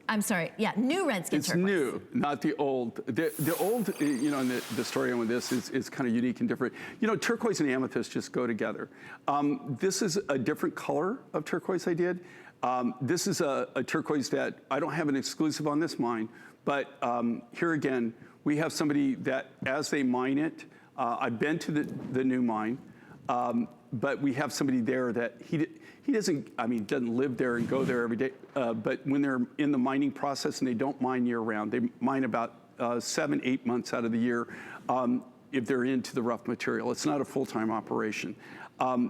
I'm sorry, yeah, new red skin turquoise. It's new, not the old. The old, you know, and the story on this is kind of unique and different. You know, turquoise and amethyst just go together. This is a different color of turquoise I did. This is a turquoise that I don't have an exclusive on this mine, but here again, we have somebody that as they mine it, I've been to the new mine, but we have somebody there that he doesn't, I mean, doesn't live there and go there every day, but when they're in the mining process, and they don't mine year round, they mine about 7-8 months out of the year if they're into the rough material. It's not a full-time operation.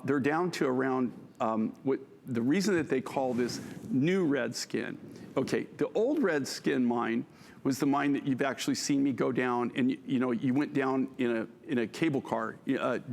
They're down to around, the reason that they call this new red skin, okay, the old red skin mine was the mine that you've actually seen me go down, and you know, you went down in a cable car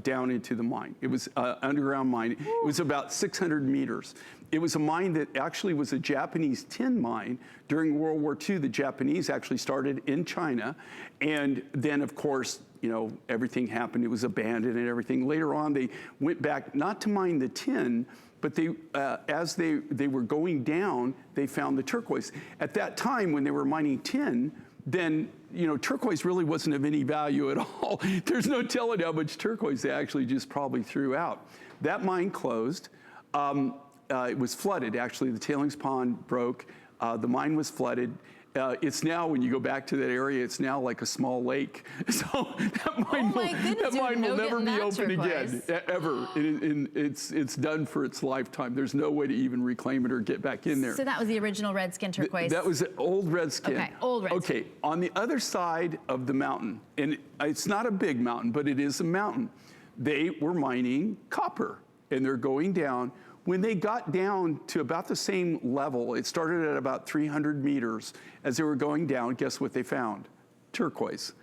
down into the mine. It was an underground mine. It was about 600 meters. It was a mine that actually was a Japanese tin mine. During World War II, the Japanese actually started in China, and then of course, you know, everything happened. It was abandoned and everything. Later on, they went back not to mine the tin, but they, as they were going down, they found the turquoise. At that time, when they were mining tin, then, you know, turquoise really wasn't of any value at all. There's no telling how much turquoise they actually just probably threw out. That mine closed. It was flooded, actually. The tailings pond broke. The mine was flooded. It's now, when you go back to that area, it's now like a small lake. So that mine will never be open again, ever. It's done for its lifetime. There's no way to even reclaim it or get back in there. So that was the original red skin turquoise? That was old red skin. Okay, old red skin. Okay, on the other side of the mountain, and it's not a big mountain, but it is a mountain, they were mining copper, and they're going down. When they got down to about the same level, it started at about 300 meters. As they were going down, guess what they found? Turquoise.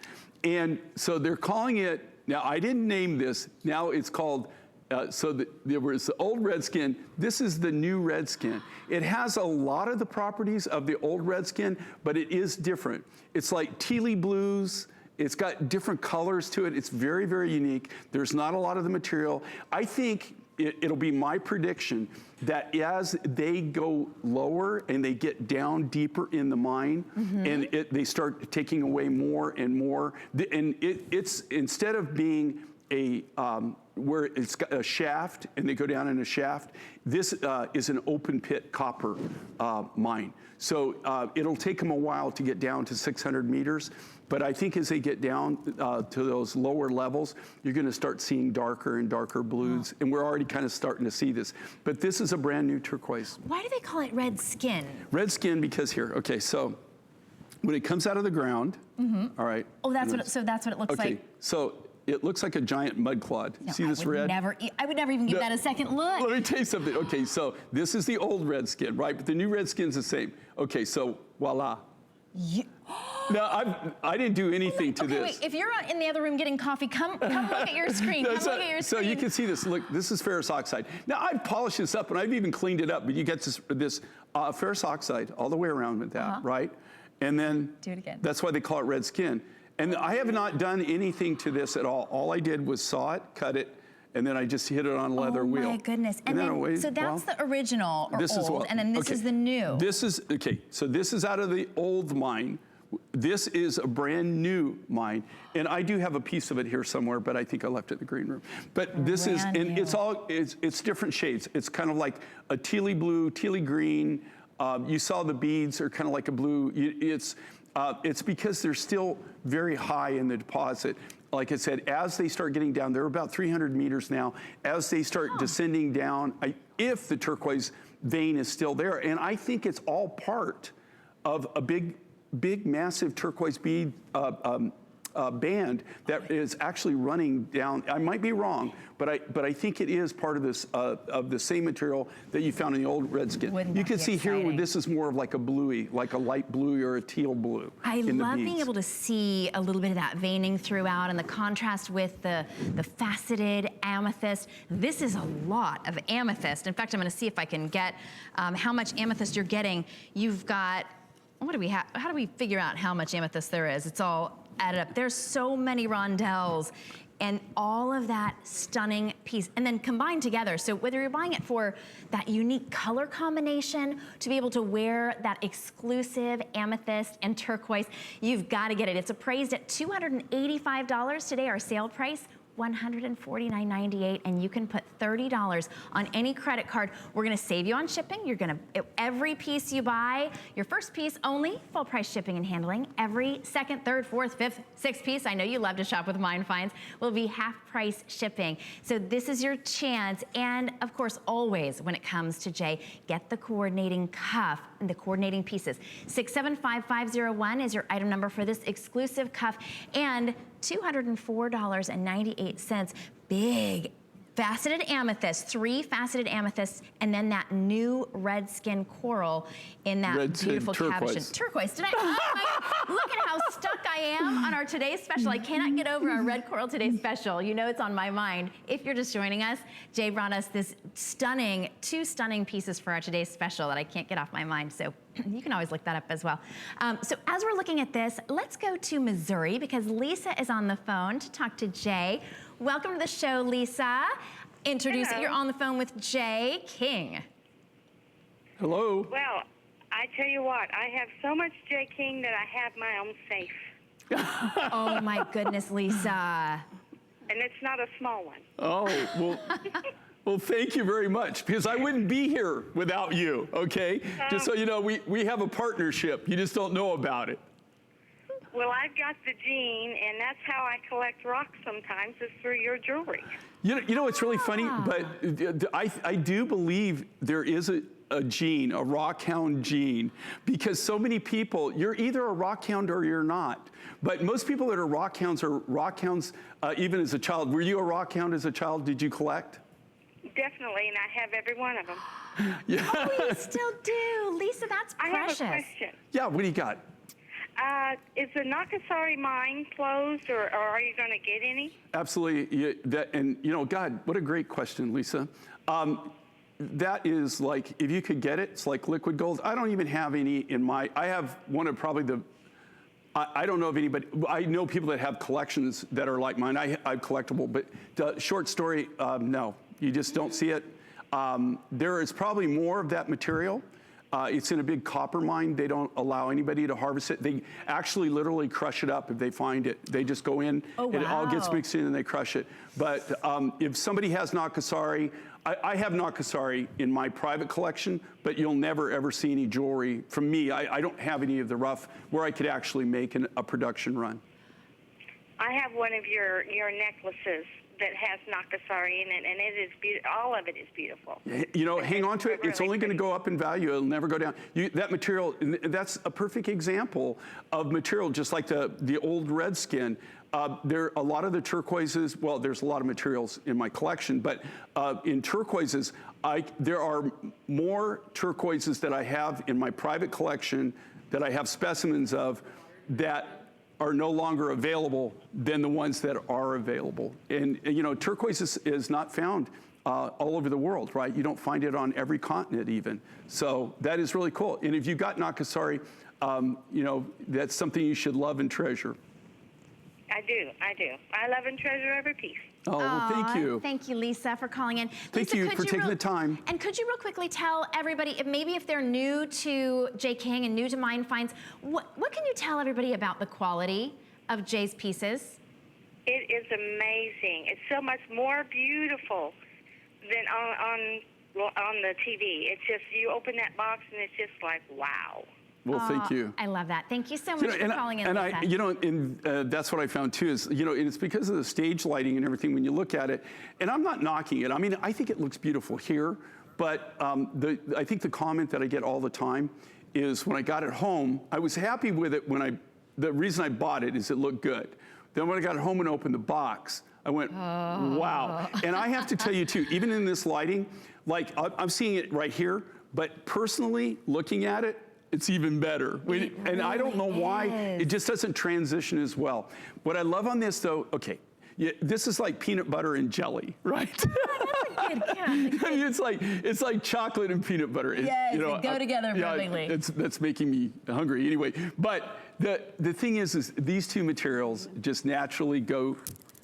And so they're calling it, now I didn't name this, now it's called, there was the old red skin, this is the new red skin. It has a lot of the properties of the old red skin, but it is different. It's like tealy blues. It's got different colors to it. It's very, very unique. There's not a lot of the material. I think it'll be my prediction that as they go lower and they get down deeper in the mine, and they start taking away more and more, and it's instead of being a where it's got a shaft and they go down in a shaft, this is an open pit copper mine. So it'll take them a while to get down to 600 meters. But I think as they get down to those lower levels, you're going to start seeing darker and darker blues. And we're already kind of starting to see this. But this is a brand new turquoise. Why do they call it red skin? Red skin because here, okay, so when it comes out of the ground, all right. Oh, that's what it looks like. Okay, so it looks like a giant mud clod. No, See this red? I would never even give that a second look. Let me tell you something. Okay, so this is the old red skin, right? But the new red skin's the same. Okay, so voila. No, I didn't do anything to this. Wait, if you're in the other room getting coffee, come look at your screen. Come look at your screen. So you can see this. Look, this is ferrous oxide. Now, I've polished this up, and I've even cleaned it up, but you get this ferrous oxide all the way around with that, right? And then do it again. That's why they call it red skin. And I have not done anything to this at all. All I did was saw it, cut it, and then I just hit it on a leather wheel. Oh my goodness. And then, so that's the original or old, and then this is the new. This is, okay, so this is out of the old mine. This is a brand new mine. And I do have a piece of it here somewhere, but I think I left it in the green room. But this is, and it's different shades. It's kind of like a tealy blue, tealy green, You saw the beads are kind of like a blue. It's because they're still very high in the deposit. Like I said, as they start getting down, they're about 300 meters now. As they start descending down, if the turquoise vein is still there, and I think it's all part of a big, massive turquoise bead band that is actually running down. I might be wrong, but I think it is part of this of the same material that you found in the old redskin. You can see here where this is more of like a bluey, like a light blue or a teal blue. I love being able to see a little bit of that veining throughout and the contrast with the faceted amethyst. This is a lot of amethyst. In fact, I'm going to see if I can get how much amethyst you're getting. You've got, what do we have? How do we figure out how much amethyst there is? It's all added up. There's so many rondelles and all of that stunning piece, and then combined together. So whether you're buying it for that unique color combination, to be able to wear that exclusive amethyst and turquoise, you've got to get it. It's appraised at $285 today, our sale price. $149.98, and you can put $30 on any credit card. We're gonna save you on shipping. You're gonna, every piece you buy, your first piece only, full price shipping and handling. Every second, third, fourth, fifth, sixth piece, I know you love to shop with Mind Finds, will be half price shipping. So this is your chance. And of course, always when it comes to Jay, get the coordinating cuff and the coordinating pieces. 675501 is your item number for this exclusive cuff, and $204.98. Big faceted amethyst, 3 faceted amethysts, and then that new red skin coral in that beautiful cabochon. Turquoise. Did I? Look at how stuck I am on our today's special. I cannot get over our red coral today's special. You know it's on my mind. If you're just joining us, Jay brought us this stunning, 2 stunning pieces for our today's special that I can't get off my mind. So you can always look that up as well. So as we're looking at this, let's go to Missouri because Lisa is on the phone to talk to Jay. Welcome to the show, Lisa. Introduce it. You're on the phone with Jay King. Hello. Well, I tell you what, I have so much Jay King that I have my own safe. Oh my goodness, Lisa. And it's not a small one. Oh, well. Well, thank you very much, because I wouldn't be here without you, okay? Just so you know, we have a partnership. You just don't know about it. Well, I've got the gene, and that's how I collect rocks sometimes, is through your jewelry. You know it's really funny, but I do believe there is a gene, a rockhound gene, because so many people, you're either a rockhound or you're not. But most people that are rockhounds even as a child. Were you a rockhound as a child? Did you collect? Definitely, and I have every one of them. Yeah. Oh, you still do. Lisa, that's precious. I have a question. Yeah, what do you got? Is the Nakasari mine closed, or are you going to get any? Absolutely. And you know, God, what a great question, Lisa. That is like, if you could get it, it's like liquid gold. I don't even have any in my, I have one of probably the, I don't know of anybody, I know people that have collections that are like mine. I'm collectible, but the short story, no, you just don't see it. There is probably more of that material. It's in a big copper mine. They don't allow anybody to harvest it. They actually literally crush it up if they find it. They just go in, and it all gets mixed in and they crush it. But if somebody has Nakasari, I have Nakasari in my private collection, but you'll never ever see any jewelry from me. I don't have any of the rough where I could actually make a production run. I have one of your necklaces that has Nakasari in it, and it is all of it is beautiful. You know, hang on to it. It's only going to go up in value. It'll never go down. That material, that's a perfect example of material just like the old redskin. There a lot of the turquoises, well, there's a lot of materials in my collection, but in turquoises, there are more turquoises that I have in my private collection that I have specimens of that are no longer available than the ones that are available. And you know, turquoise is not found all over the world, right? You don't find it on every continent even. So that is really cool. And if you've got Nakasari, you know, that's something you should love and treasure. I do. I love and treasure every piece. Oh, well, thank you. Thank you, Lisa, for calling in. Thank you for taking the time. And could you real quickly tell everybody, if they're new to Jay King and new to Mind Finds, what can you tell everybody about the quality of Jay's pieces? It is amazing. It's so much more beautiful than on on the TV. It's just, you open that box and it's just like, wow. Well, thank you. I love that. Thank you so much for calling in, Lisa. And that's what I found too is, and it's because of the stage lighting and everything when you look at it, and I'm not knocking it. I mean, I think it looks beautiful here, but I think the comment that I get all the time is when I got it home, I was happy with it the reason I bought it is it looked good. Then when I got it home and opened the box, I went, wow. And I have to tell you too, even in this lighting, like I'm seeing it right here, but personally looking at it, it's even better. And I don't know why, it just doesn't transition as well. What I love on this though, okay, this is like peanut butter and jelly, right? That's a good count. I mean, it's like chocolate and peanut butter. Yes, they go together perfectly. That's making me hungry anyway. But the thing is these two materials just naturally go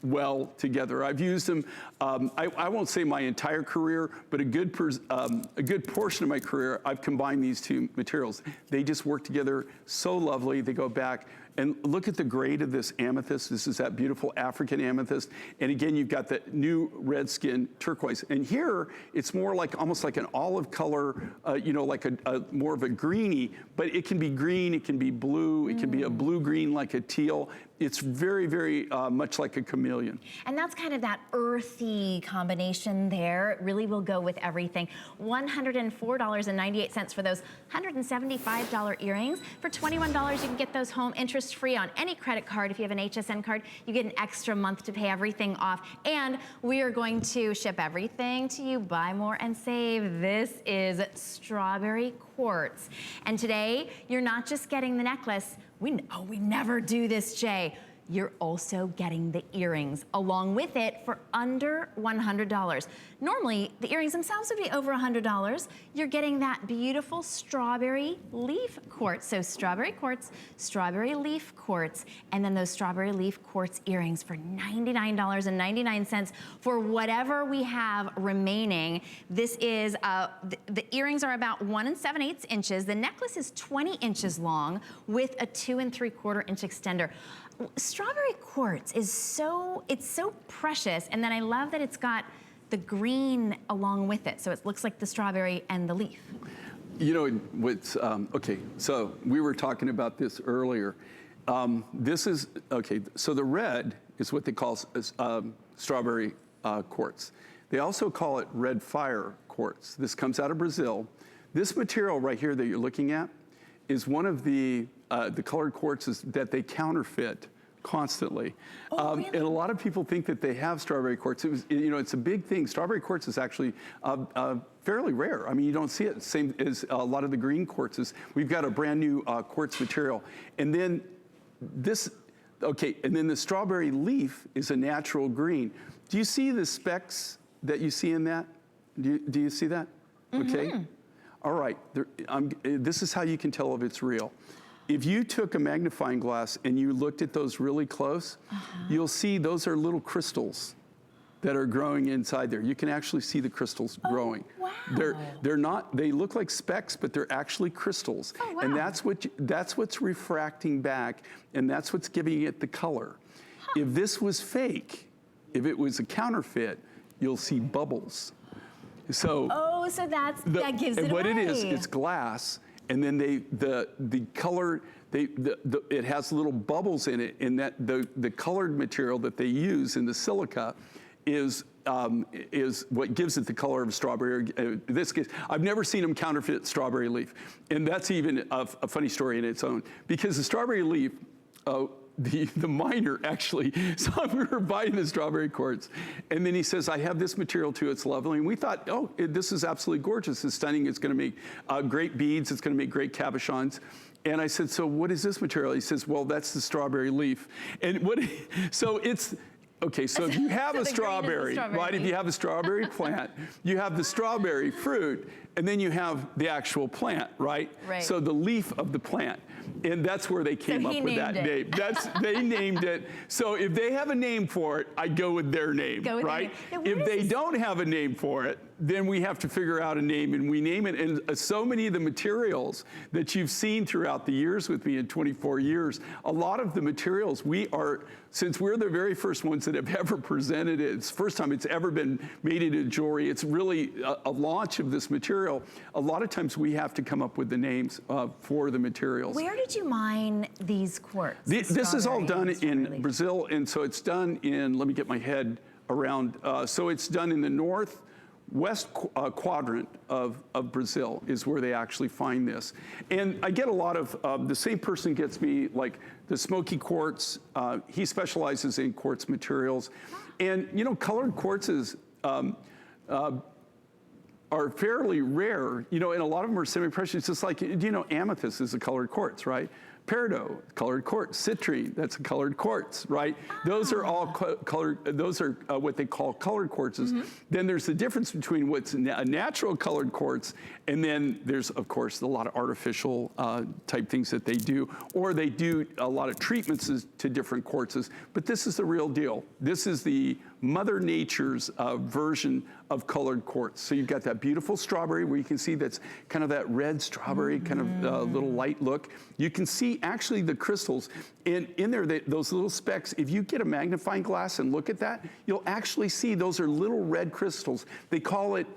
well together. I've used them, I won't say my entire career, but a good portion of my career, I've combined these two materials. They just work together so lovely. They go back. And look at the grade of this amethyst. This is that beautiful African amethyst. And again, you've got the new red skin turquoise. And here, it's more like almost like an olive color, like a more of a greeny, but it can be green, it can be blue, it can be a blue-green like a teal. It's very, very much like a chameleon. And that's kind of that earthy combination there. It really will go with everything. $104.98 for those $175 earrings. For $21, you can get those home interest-free on any credit card. If you have an HSN card, you get an extra month to pay everything off. And we are going to ship everything to you. Buy more and save. This is strawberry quartz. And today, you're not just getting the necklace. We never do this, Jay. You're also getting the earrings along with it for under $100. Normally, the earrings themselves would be over $100. You're getting that beautiful strawberry leaf quartz. So strawberry quartz, strawberry leaf quartz, and then those strawberry leaf quartz earrings for $99.99 for whatever we have remaining. This is, the earrings are about 1 7/8 inches. The necklace is 20 inches long with a 2 3/4 inch extender. Strawberry quartz is so precious, and then I love that it's got the green along with it, so it looks like the strawberry and the leaf. Okay, so we were talking about this earlier. This is, okay, so the red is what they call strawberry quartz. They also call it red fire quartz. This comes out of Brazil. This material right here that you're looking at is one of the colored quartzes that they counterfeit constantly. Really? And a lot of people think that they have strawberry quartz. It's a big thing. Strawberry quartz is actually fairly rare. I mean, you don't see it, same as a lot of the green quartzes. We've got a brand new quartz material. And then and then the strawberry leaf is a natural green. Do you see the specks that you see in that? Do you see that? Mm-hmm. Okay. All right, this is how you can tell if it's real. If you took a magnifying glass and you looked at those really close, you'll see those are little crystals that are growing inside there. You can actually see the crystals growing. Wow. They look like specks, but they're actually crystals. Oh, wow. And that's what's refracting back, and that's what's giving it the color. Huh. If this was fake, if it was a counterfeit, you'll see bubbles. So that gives it away. And what it is, it's glass, and then the color, it has little bubbles in it, and that the colored material that they use in the silica is what gives it the color of strawberry. In this case, I've never seen them counterfeit strawberry leaf, and that's even a funny story in its own, because the strawberry leaf. The miner actually, so we were buying the strawberry quartz, and then he says, I have this material too, it's lovely. And we thought, this is absolutely gorgeous, it's stunning, it's gonna make great beads, it's gonna make great cabochons. And I said, so what is this material? He says, well, that's the strawberry leaf. And okay, so if you have a strawberry, right? If you have a strawberry plant, you have the strawberry fruit, and then you have the actual plant, right? Right. So the leaf of the plant. And that's where they came up with that name. They named it. So if they have a name for it, I go with their name, right? Now, if they don't have a name for it, then we have to figure out a name, and we name it. And so many of the materials that you've seen throughout the years with me in 24 years, a lot of the materials since we're the very first ones that have ever presented it, it's the first time it's ever been made into jewelry, it's really a launch of this material. A lot of times we have to come up with the names for the materials. Where did you mine these quartz? This is all done in Brazil, and so it's done in, let me get my head around, so it's done in the northwest quadrant of Brazil is where they actually find this. And I get a lot of, the same person gets me like the smoky quartz. He specializes in quartz materials. And you know, colored quartzes are fairly rare, you know, and a lot of them are semi-precious. Just like, you know, amethyst is a colored quartz, right? Peridot, colored quartz. Citrine, that's a colored quartz, right? Those are all colored, those are what they call colored quartzes. Then there's the difference between what's a natural colored quartz, and then there's, of course, a lot of artificial type things that they do, or they do a lot of treatments to different quartzes. But this is the real deal. This is the Mother Nature's version of colored quartz. So you've got that beautiful strawberry where you can see that's kind of that red strawberry, kind of little light look. You can see actually the crystals in there, those little specks. If you get a magnifying glass and look at that, you'll actually see those are little red crystals. They call it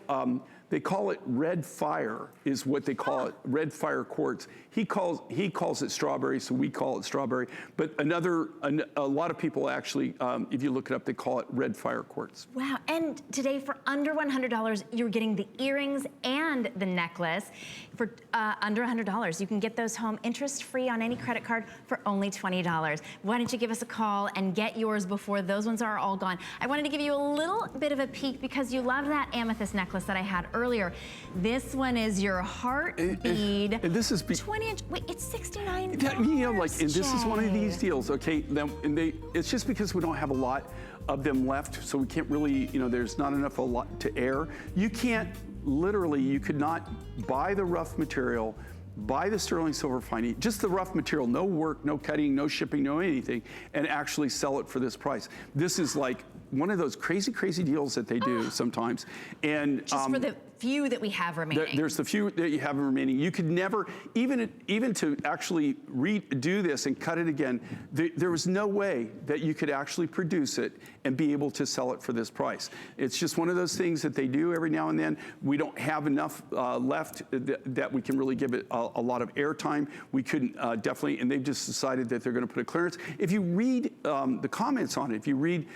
red fire, is what they call it, red fire quartz. He calls it strawberry, so we call it strawberry. But a lot of people actually, if you look it up, they call it red fire quartz. Wow, and today for under $100, you're getting the earrings and the necklace. For under $100, you can get those home interest-free on any credit card for only $20. Why don't you give us a call and get yours before those ones are all gone? I wanted to give you a little bit of a peek because you love that amethyst necklace that I had earlier. This one is your heart bead. And this is 20-inch. Wait, it's $69. Yeah, you know, like, and this is one of these deals. Okay, it's just because we don't have a lot of them left, so we can't really, you know, there's not enough a lot to air. You can't literally, you could not buy the rough material, buy the sterling silver fine, just the rough material, no work, no cutting, no shipping, no anything, and actually sell it for this price. This is like one of those crazy, crazy deals that they do sometimes. And just for the few that we have remaining. There's the few that you have remaining. You could never, even to actually redo this and cut it again, there was no way that you could actually produce it and be able to sell it for this price. It's just one of those things that they do every now and then. We don't have enough left that we can really give it a lot of airtime. We couldn't definitely, and they've just decided that they're going to put a clearance. If you read the comments on it, if you read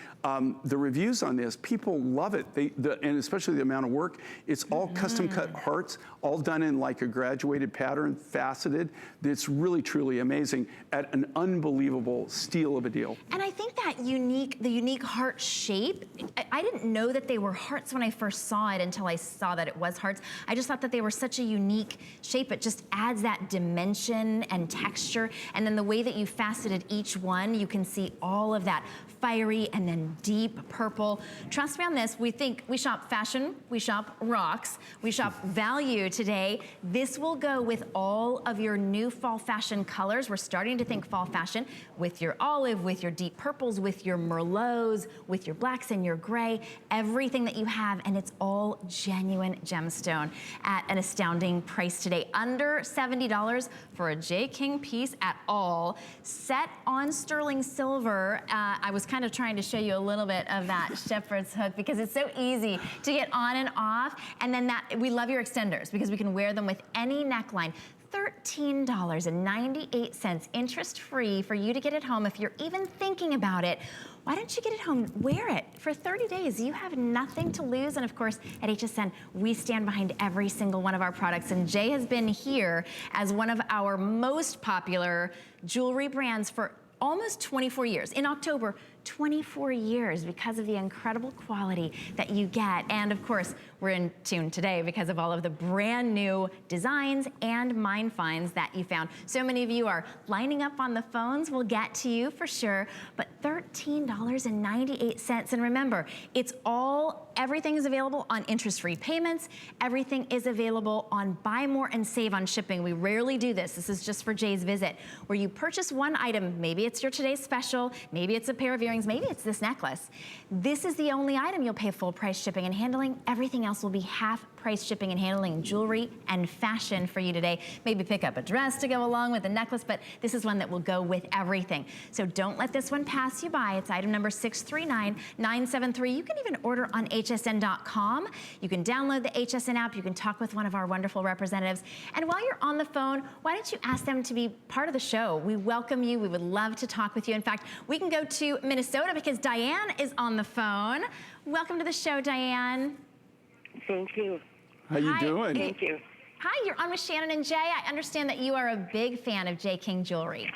the reviews on this, people love it. And especially the amount of work. It's all custom cut hearts, all done in like a graduated pattern, faceted. It's really, truly amazing at an unbelievable steal of a deal. And I think that the unique heart shape, I didn't know that they were hearts when I first saw it until I saw that it was hearts. I just thought that they were such a unique shape. It just adds that dimension and texture. And then the way that you faceted each one, you can see all of that fiery and then deep purple. Trust me on this, we shop fashion, we shop rocks, we shop value today. This will go with all of your new fall fashion colors. We're starting to think fall fashion with your olive, with your deep purples, with your merlots, with your blacks and your gray, everything that you have, and it's all genuine gemstone at an astounding price today. Under $70 for a J. King piece at all. Set on sterling silver. I was kind of trying to show you a little bit of that shepherd's hook because it's so easy to get on and off. And then we love your extenders because we can wear them with any neckline. $13.98 interest-free for you to get it home. If you're even thinking about it, why don't you get it home, wear it for 30 days. You have nothing to lose. And of course, at HSN, we stand behind every single one of our products. And Jay has been here as one of our most popular jewelry brands for almost 24 years. In October, 24 years because of the incredible quality that you get. And of course, we're in tune today because of all of the brand new designs and mine finds that you found. So many of you are lining up on the phones. We'll get to you for sure, but $13.98. And remember, everything is available on interest-free payments. Everything is available on buy more and save on shipping. We rarely do this. This is just for Jay's visit, where you purchase one item, maybe it's it's your today's special, maybe it's a pair of earrings, maybe it's this necklace. This is the only item you'll pay full price shipping and handling. Everything else will be half price shipping and handling, jewelry and fashion for you today. Maybe pick up a dress to go along with the necklace, but this is one that will go with everything. So don't let this one pass you by. It's item number 639973. You can even order on hsn.com. You can download the HSN app. You can talk with one of our wonderful representatives. And while you're on the phone, why don't you ask them to be part of the show? We welcome you. We would love to talk with you. In fact, we can go to Minnesota because Diane is on the phone. Welcome to the show, Diane. Thank you. How you Hi. doing? Thank you. Hi, you're on with Shannon and Jay. I understand that you are a big fan of J. King Jewelry.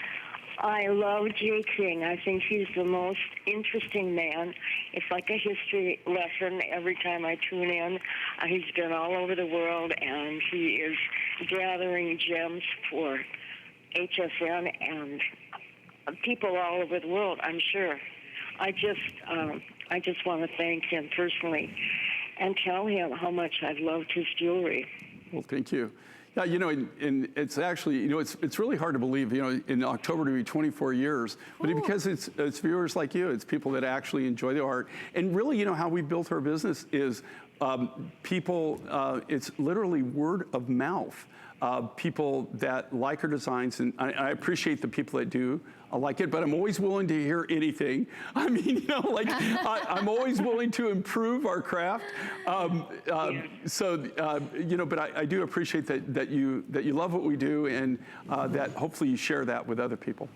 I love Jay King. I think he's the most interesting man. It's like a history lesson every time I tune in. He's been all over the world, and he is gathering gems for HSN and people all over the world, I'm sure. I just want to thank him personally and tell him how much I've loved his jewelry. Well, thank you. Yeah, you know, and it's actually, you know, it's really hard to believe, you know, in October to be 24 years, but because it's viewers like you, it's people that actually enjoy the art. And really, you know, how we built our business is people, it's literally word of mouth. People that like our designs, and I appreciate the people that do like it, but I'm always willing to hear anything. I mean, you know, like I'm always willing to improve our craft. So, you know, but I do appreciate that you love what we do, and that hopefully you share that with other people.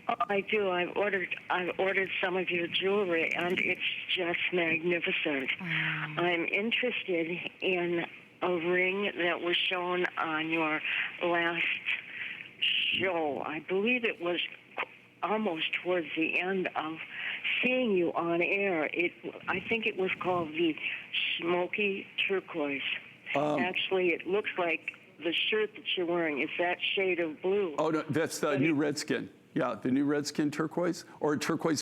Oh, I do. I've ordered some of your jewelry, and it's just magnificent. I'm interested in a ring that was shown on your last show. I believe it was almost towards the end of seeing you on air. I think it was called the Smoky Turquoise. Actually, it looks like the shirt that you're wearing is that shade of blue. Oh, no, that's the new Redskin. Yeah, the new Redskin turquoise, or turquoise